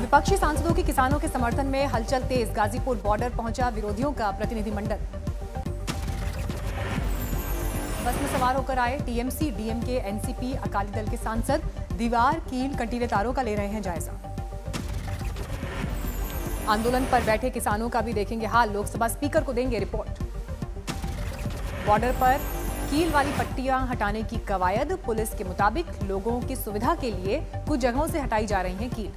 विपक्षी सांसदों की किसानों के समर्थन में हलचल तेज। गाजीपुर बॉर्डर पहुंचा विरोधियों का प्रतिनिधिमंडल। बस में सवार होकर आए TMC, DMK, NCP, Akali Dal के सांसद। दीवार, कील, कंटीले तारों का ले रहे हैं जायजा। आंदोलन पर बैठे किसानों का भी देखेंगे हाल। लोकसभा स्पीकर को देंगे रिपोर्ट। बॉर्डर पर कील वाली पट्टियां हटाने की कवायद। पुलिस के मुताबिक लोगों की सुविधा के लिए कुछ जगहों से हटाई जा रही हैं कील।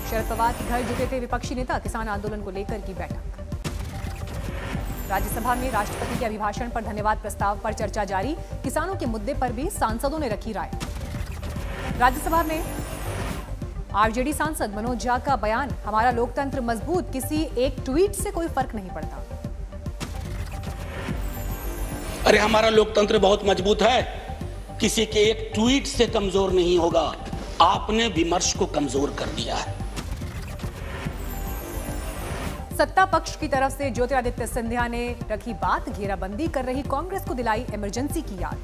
शरद पवार के घर जुटे थे विपक्षी नेता। किसान आंदोलन को लेकर की बैठक। राज्यसभा में राष्ट्रपति के अभिभाषण पर धन्यवाद प्रस्ताव पर चर्चा जारी। किसानों के मुद्दे पर भी सांसदों ने रखी राय। राज्यसभा में आरजेडी सांसद मनोज झा का बयान, हमारा लोकतंत्र मजबूत, किसी एक ट्वीट से कोई फर्क नहीं पड़ता। अरे हमारा लोकतंत्र बहुत मजबूत है, किसी के एक ट्वीट से कमजोर नहीं होगा। आपने विमर्श को कमजोर कर दिया है। सत्ता पक्ष की तरफ से ज्योतिरादित्य सिंधिया ने रखी बात। घेराबंदी कर रही कांग्रेस को दिलाई इमरजेंसी की याद।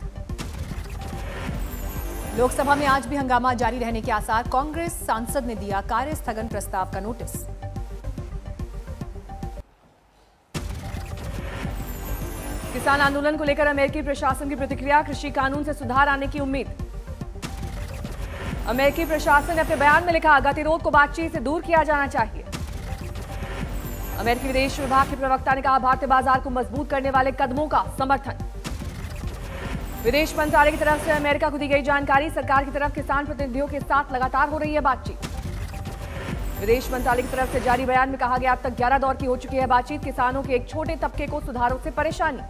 लोकसभा में आज भी हंगामा जारी रहने के आसार। कांग्रेस सांसद ने दिया कार्य स्थगन प्रस्ताव का नोटिस। किसान आंदोलन को लेकर अमेरिकी प्रशासन की प्रतिक्रिया। कृषि कानून से सुधार आने की उम्मीद। अमेरिकी प्रशासन ने अपने बयान में लिखा, गतिरोध को बातचीत से दूर किया जाना चाहिए। अमेरिकी विदेश विभाग के प्रवक्ता ने कहा, भारतीय बाजार को मजबूत करने वाले कदमों का समर्थन। विदेश मंत्रालय की तरफ से अमेरिका को दी गई जानकारी। सरकार की तरफ किसान प्रतिनिधियों के साथ लगातार हो रही है बातचीत। विदेश मंत्रालय की तरफ से जारी बयान में कहा गया, अब तक 11 दौर की हो चुकी है बातचीत। किसानों के एक छोटे तबके को सुधारों से परेशानी।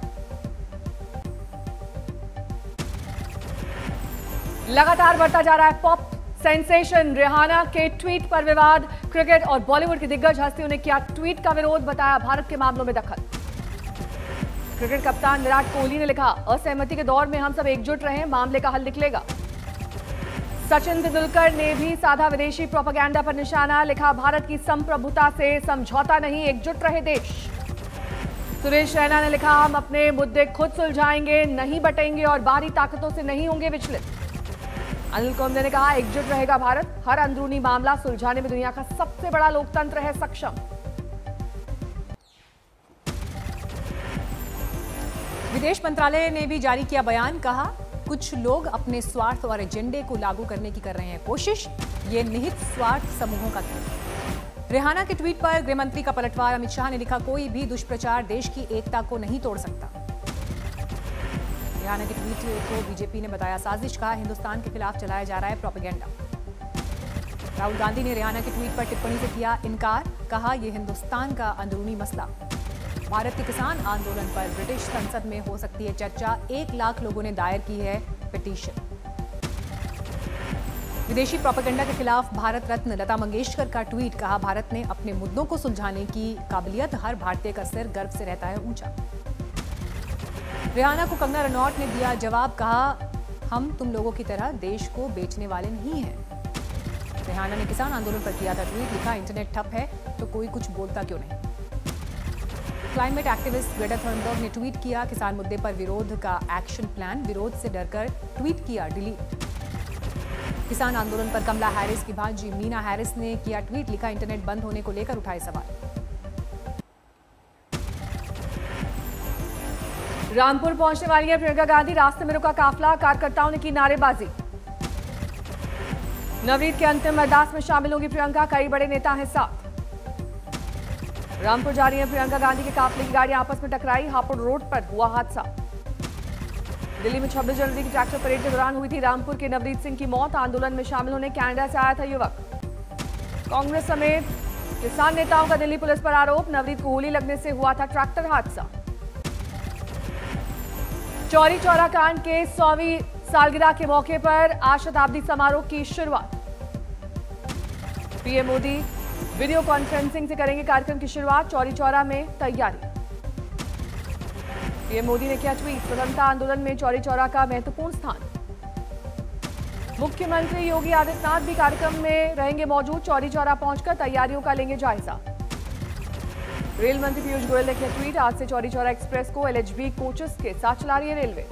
लगातार बढ़ता जा रहा है पॉप सेंसेशन। रिहाना के ट्वीट पर विवाद। क्रिकेट और बॉलीवुड की दिग्गज हस्तियों ने किया ट्वीट का विरोध, बताया भारत के मामलों में दखल। क्रिकेट कप्तान विराट कोहली ने लिखा, असहमति के दौर में हम सब एकजुट रहें, मामले का हल निकलेगा। सचिन तेंदुलकर ने भी साधा विदेशी प्रोपेगेंडा पर निशाना। लिखा, भारत की संप्रभुता से समझौता नहीं, एकजुट रहे देश। सुरेश रैना ने लिखा, हम अपने मुद्दे खुद सुलझाएंगे, नहीं बटेंगे और बाहरी ताकतों से नहीं होंगे विचलित। अनिल कुंबले ने कहा, एकजुट रहेगा भारत, हर अंदरूनी मामला सुलझाने में दुनिया का सबसे बड़ा लोकतंत्र है सक्षम। विदेश मंत्रालय ने भी जारी किया बयान। कहा, कुछ लोग अपने स्वार्थ और एजेंडे को लागू करने की कर रहे हैं कोशिश। ये निहित स्वार्थ समूहों का खेल। रिहाना के ट्वीट पर गृह मंत्री का पलटवार। अमित शाह ने लिखा, कोई भी दुष्प्रचार देश की एकता को नहीं तोड़ सकता। रिहाना के ट्वीट को बीजेपी ने बताया साजिश। कहा, हिंदुस्तान के खिलाफ चलाया जा रहा है प्रोपेगेंडा। राहुल गांधी ने रिहाना के ट्वीट पर टिप्पणी से किया इनकार। कहा, यह हिंदुस्तान का अंदरूनी मसला। भारत के किसान आंदोलन पर ब्रिटिश संसद में हो सकती है चर्चा। 1 लाख लोगों ने दायर की है पिटीशन। विदेशी प्रोपेगेंडा के खिलाफ भारत रत्न लता मंगेशकर का ट्वीट। कहा, भारत ने अपने मुद्दों को सुलझाने की काबिलियत, हर भारतीय का सिर गर्व से रहता है ऊंचा। रिहाना को कंगना रनौत ने दिया जवाब। कहा, हम तुम लोगों की तरह देश को बेचने वाले नहीं हैं। रिहाना ने किसान आंदोलन पर किया था ट्वीट। लिखा, इंटरनेट ठप है तो कोई कुछ बोलता क्यों नहीं। क्लाइमेट एक्टिविस्ट ग्रेटा थर्नबर्ग ने ट्वीट किया, किसान मुद्दे पर विरोध का एक्शन प्लान। विरोध से डरकर ट्वीट किया डिलीट। किसान आंदोलन पर कमला हैरिस की भांजी मीना हैरिस ने किया ट्वीट। लिखा, इंटरनेट बंद होने को लेकर उठाए सवाल। रामपुर पहुंचने वाली है प्रियंका गांधी। रास्ते में रुका काफला। कार्यकर्ताओं ने की नारेबाजी। नवरीत के अंतिम अरदास में शामिल होंगी प्रियंका। कई बड़े नेता हैं साथ। रामपुर जा रही है प्रियंका गांधी के काफले की गाड़ी आपस में टकराई। हापुड़ रोड पर हुआ हादसा। दिल्ली में 26 जनवरी की ट्रैक्टर परेड के दौरान हुई थी रामपुर के नवरीत सिंह की मौत। आंदोलन में शामिल होने कनाडा से आया था युवक। कांग्रेस समेत किसान नेताओं का दिल्ली पुलिस पर आरोप। नवरीत को गोली लगने से हुआ था ट्रैक्टर हादसा। चौरी चौरा कांड के 100वीं सालगिरह के मौके पर आज शताब्दी समारोह की शुरुआत। पीएम मोदी वीडियो कॉन्फ्रेंसिंग से करेंगे कार्यक्रम की शुरुआत। चौरी चौरा में तैयारी। पीएम मोदी ने किया ट्वीट, स्वतंत्रता आंदोलन में चौरी चौरा का महत्वपूर्ण स्थान। मुख्यमंत्री योगी आदित्यनाथ भी कार्यक्रम में रहेंगे मौजूद। चौरी चौरा पहुंचकर तैयारियों का लेंगे जायजा। रेल मंत्री पीयूष गोयल ने किया ट्वीट, आज से चौरी चौरा एक्सप्रेस को एलएचबी कोचेस के साथ चला रही है रेलवे।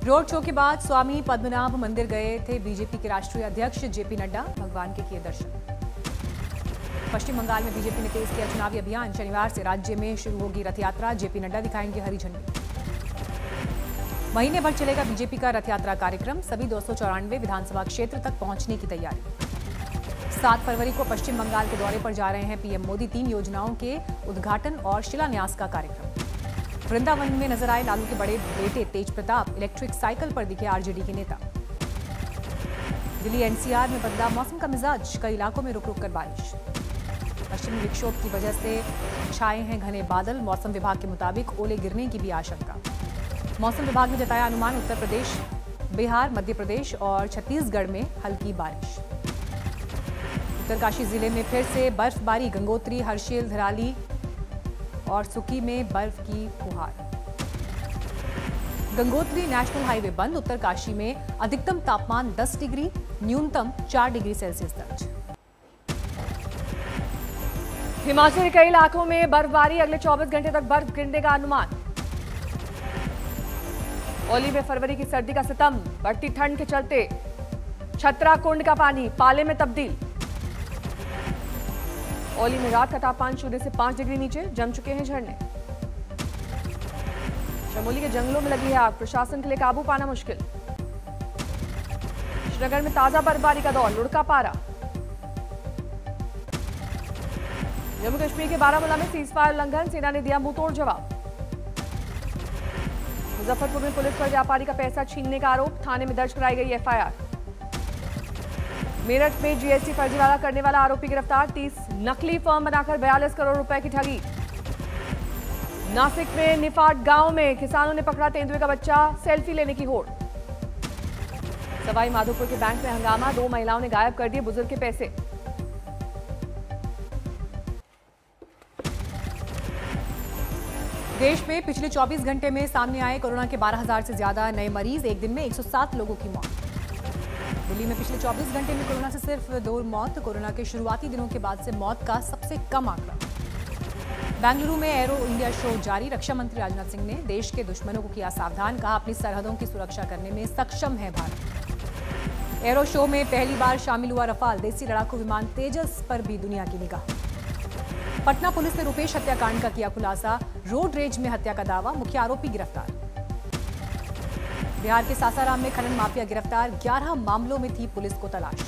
रोड शो के बाद स्वामी पद्मनाभ मंदिर गए थे बीजेपी के राष्ट्रीय अध्यक्ष जेपी नड्डा, भगवान के किए दर्शन। पश्चिम बंगाल में बीजेपी ने तेज किया चुनावी अभियान, शनिवार से राज्य में शुरू होगी रथ यात्रा, जेपी नड्डा दिखाएंगे हरी झंडी। महीने भर चलेगा बीजेपी का रथ यात्रा कार्यक्रम, सभी 294 विधानसभा क्षेत्र तक पहुंचने की तैयारी। 7 फरवरी को पश्चिम बंगाल के दौरे पर जा रहे हैं पीएम मोदी, 3 योजनाओं के उद्घाटन और शिलान्यास का कार्यक्रम। वृंदावन में नजर आए लालू के बड़े बेटे तेज प्रताप, इलेक्ट्रिक साइकिल पर दिखे आरजेडी के नेता। दिल्ली एनसीआर में बदला मौसम का मिजाज, कई इलाकों में रुक रुक कर बारिश। पश्चिमी विक्षोभ की वजह से छाए हैं घने बादल, मौसम विभाग के मुताबिक ओले गिरने की भी आशंका। मौसम विभाग ने जताया अनुमान, उत्तर प्रदेश, बिहार, मध्य प्रदेश और छत्तीसगढ़ में हल्की बारिश। उत्तरकाशी जिले में फिर से बर्फबारी, गंगोत्री, हर्षिल, धराली और सुकी में बर्फ की फुहार। गंगोत्री नेशनल हाईवे बंद, उत्तरकाशी में अधिकतम तापमान 10 डिग्री, न्यूनतम 4 डिग्री सेल्सियस दर्ज। हिमाचल के कई इलाकों में बर्फबारी, अगले 24 घंटे तक बर्फ गिरने का अनुमान। ओली में फरवरी की सर्दी का सितम, बढ़ती ठंड के चलते छतरा कुंड का पानी पाले में तब्दील। ओली में रात का तापमान 0 से 5 डिग्री नीचे, जम चुके हैं झरने। चमोली के जंगलों में लगी है आग, प्रशासन के लिए काबू पाना मुश्किल। श्रीनगर में ताजा बर्फबारी का दौर, लुढ़का पारा। जम्मू कश्मीर के बारामूला में सीजफायर उल्लंघन, सेना ने दिया मुंहतोड़ जवाब। मुजफ्फरपुर में पुलिस पर व्यापारी का पैसा छीनने का आरोप, थाने में दर्ज कराई गई एफआईआर। मेरठ में जीएसटी फर्जीवाड़ा करने वाला आरोपी गिरफ्तार, 30 नकली फॉर्म बनाकर 42 करोड़ रुपए की ठगी। नासिक में निफाट गांव में किसानों ने पकड़ा तेंदुए का बच्चा, सेल्फी लेने की होड़। सवाई माधोपुर के बैंक में हंगामा, 2 महिलाओं ने गायब कर दिए बुजुर्ग के पैसे। देश में पिछले 24 घंटे में सामने आए कोरोना के 12,000 से ज्यादा नए मरीज, एक दिन में 107 लोगों की मौत। दिल्ली में पिछले 24 घंटे में कोरोना से सिर्फ 2 मौत, कोरोना के शुरुआती दिनों के बाद से मौत का सबसे कम आंकड़ा। बेंगलुरु में एरो इंडिया शो जारी, रक्षा मंत्री राजनाथ सिंह ने देश के दुश्मनों को किया सावधान, कहा अपनी सरहदों की सुरक्षा करने में सक्षम है भारत। एरो शो में पहली बार शामिल हुआ रफाल, देसी लड़ाकू विमान तेजस पर भी दुनिया की निगाह। पटना पुलिस ने रुपेश हत्याकांड का किया खुलासा, रोड रेज में हत्या का दावा, मुख्य आरोपी गिरफ्तार। बिहार के सासाराम में खनन माफिया गिरफ्तार, 11 मामलों में थी पुलिस को तलाश।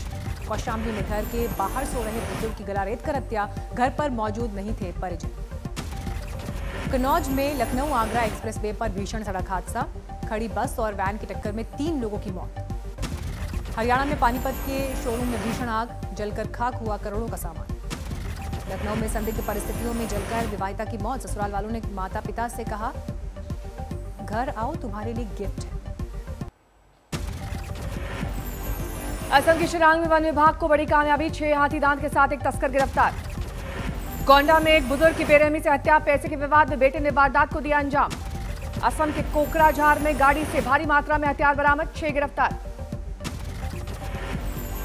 कौशाम्बी में घर के बाहर सो रहे बुजुर्ग की गला रेत कर हत्या, घर पर मौजूद नहीं थे परिजन। कन्नौज में लखनऊ आगरा एक्सप्रेस वे पर भीषण सड़क हादसा, खड़ी बस और वैन की टक्कर में 3 लोगों की मौत। हरियाणा में पानीपत के शोरूम में भीषण आग, जलकर खाक हुआ करोड़ों का सामान। लखनऊ में संदिग्ध परिस्थितियों में जलकर विवाहिता की मौत, ससुराल वालों ने माता पिता से कहा घर आओ तुम्हारे लिए गिफ्ट है। असम के शिलांग में वन विभाग को बड़ी कामयाबी, 6 हाथी दांत के साथ एक तस्कर गिरफ्तार। गोंडा में एक बुजुर्ग की बेरहमी से हत्या, पैसे के विवाद में बेटे ने वारदात को दिया अंजाम। असम के कोकराझार में गाड़ी से भारी मात्रा में हथियार बरामद, 6 गिरफ्तार।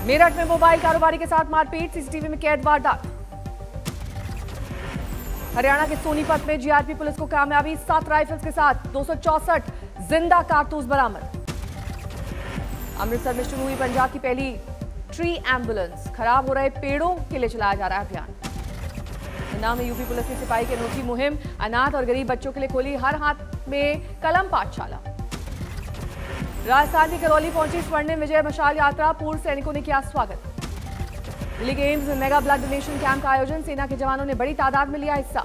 मेरठ में मोबाइल कारोबारी के साथ मारपीट, सीसीटीवी में कैद वारदात। हरियाणा के सोनीपत में जीआरपी पुलिस को कामयाबी, 7 राइफल्स के साथ 264 जिंदा कारतूस बरामद। अमृतसर में शुरू हुई पंजाब की पहली ट्री एम्बुलेंस, खराब हो रहे पेड़ों के लिए चलाया जा रहा है अभियान। नाम में यूपी पुलिस की सिपाही की अनोखी मुहिम, अनाथ और गरीब बच्चों के लिए खोली हर हाथ में कलम पाठशाला। राजस्थान की करौली पहुंची स्वर्णिम विजय मशाल यात्रा, पूर्व सैनिकों ने किया स्वागत। दिल्ली के एम्स में मेगा ब्लड डोनेशन कैंप का आयोजन, सेना के जवानों ने बड़ी तादाद में लिया हिस्सा।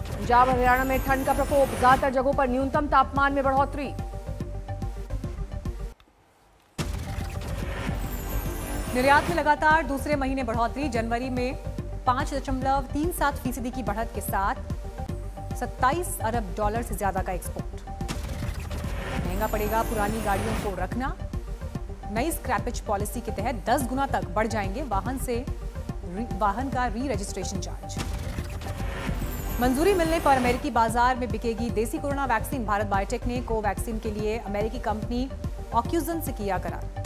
पंजाब और हरियाणा में ठंड का प्रकोप, ज्यादातर जगहों पर न्यूनतम तापमान में बढ़ोतरी। निर्यात में लगातार दूसरे महीने बढ़ोतरी, जनवरी में 5.37% की बढ़त के साथ $27 अरब से ज्यादा का एक्सपोर्ट। महंगा पड़ेगा पुरानी गाड़ियों को रखना, नई स्क्रैपेज पॉलिसी के तहत 10 गुना तक बढ़ जाएंगे वाहन का री रजिस्ट्रेशन चार्ज। मंजूरी मिलने पर अमेरिकी बाजार में बिकेगी देसी कोरोना वैक्सीन, भारत बायोटेक ने कोवैक्सीन के लिए अमेरिकी कंपनी ऑक्यूजन से किया करार।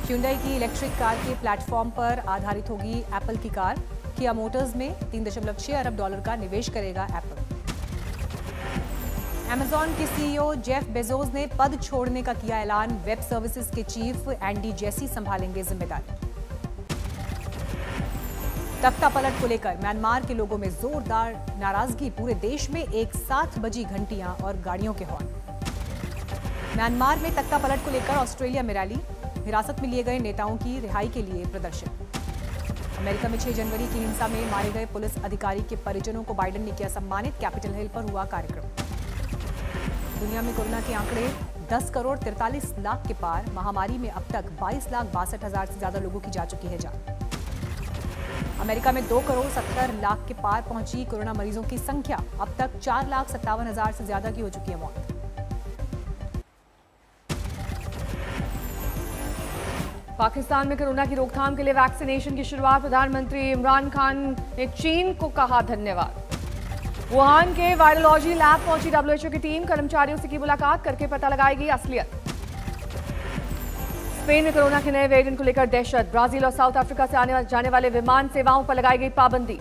Hyundai की इलेक्ट्रिक कार के प्लेटफॉर्म पर आधारित होगी एप्पल की कार, किया मोटर्स में $3.6 अरब का निवेश करेगा एप्पल। अमेजॉन के सीईओ जेफ बेजोस ने पद छोड़ने का किया ऐलान। वेब सर्विसेज के चीफ एंडी जेसी संभालेंगे जिम्मेदारी। तख्ता पलट को लेकर म्यांमार के लोगों में जोरदार नाराजगी। पूरे देश में एक साथ बजी घंटियां और गाड़ियों के हॉर्न। म्यांमार में तख्ता पलट को लेकर ऑस्ट्रेलिया में रैली। हिरासत में लिए गए नेताओं की रिहाई के लिए प्रदर्शन। अमेरिका में 6 जनवरी की हिंसा में मारे गए पुलिस अधिकारी के परिजनों को बाइडेन ने किया सम्मानित। कैपिटल हिल पर हुआ कार्यक्रम। दुनिया में कोरोना के आंकड़े 10 करोड़ 43 लाख के पार। महामारी में अब तक 22,62,000 से ज्यादा लोगों की जा चुकी है जान। अमेरिका में 2 करोड़ 70 लाख के पार पहुंची कोरोना मरीजों की संख्या। अब तक 4,57,000 से ज्यादा की हो चुकी है मौत। पाकिस्तान में कोरोना की रोकथाम के लिए वैक्सीनेशन की शुरुआत। प्रधानमंत्री इमरान खान ने चीन को कहा धन्यवाद। वुहान के वायरोलॉजी लैब पहुंची WHO की टीम। कर्मचारियों से की मुलाकात करके पता लगाएगी असलियत। स्पेन में कोरोना के नए वेरिएंट को लेकर दहशत। ब्राजील और साउथ अफ्रीका से आने जाने वाले विमान सेवाओं पर लगाई गई पाबंदी।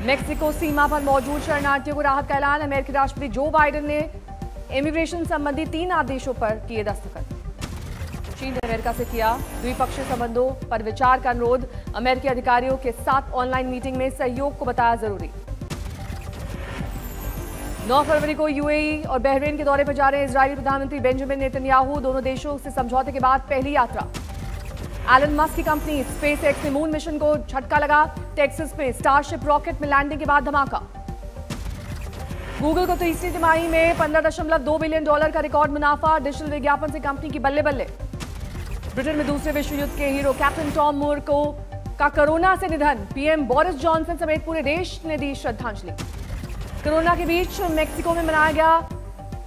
मेक्सिको सीमा पर मौजूद शरणार्थियों को राहत का ऐलान। अमेरिकी राष्ट्रपति जो बाइडेन ने इमिग्रेशन संबंधी 3 आदेशों पर किए दस्तखत। चीन ने अमेरिका से किया द्विपक्षीय संबंधों पर विचार का अनुरोध। अमेरिकी अधिकारियों के साथ ऑनलाइन मीटिंग में सहयोग को बताया जरूरी। 9 फरवरी को यूएई और बहरीन के दौरे पर जा रहे इजरायली प्रधानमंत्री बेंजामिन नेतन्याहू। दोनों देशों से समझौते के बाद पहली यात्रा। एलन मस्क की कंपनी स्पेस एक्स ने मून मिशन को झटका लगा। टेक्सास में स्टारशिप रॉकेट में लैंडिंग के बाद धमाका। गूगल को तीसरी तिमाही में $15.2 बिलियन का रिकॉर्ड मुनाफा। डिजिटल विज्ञापन से कंपनी की बल्ले बल्ले। ब्रिटेन में दूसरे विश्व युद्ध के हीरो कैप्टन टॉम मूर का कोरोना से निधन। पीएम बोरिस जॉनसन समेत पूरे देश ने दी श्रद्धांजलि। कोरोना के बीच मेक्सिको में मनाया गया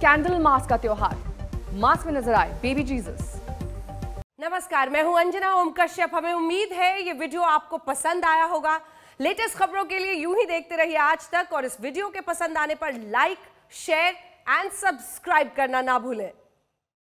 कैंडल मास का त्योहार। मास्क में नजर आए बेबी जीसस। नमस्कार, मैं हूं अंजना ओम कश्यप। हमें उम्मीद है ये वीडियो आपको पसंद आया होगा। लेटेस्ट खबरों के लिए यूं ही देखते रहिए आज तक और इस वीडियो के पसंद आने पर लाइक, शेयर एंड सब्सक्राइब करना ना भूलें।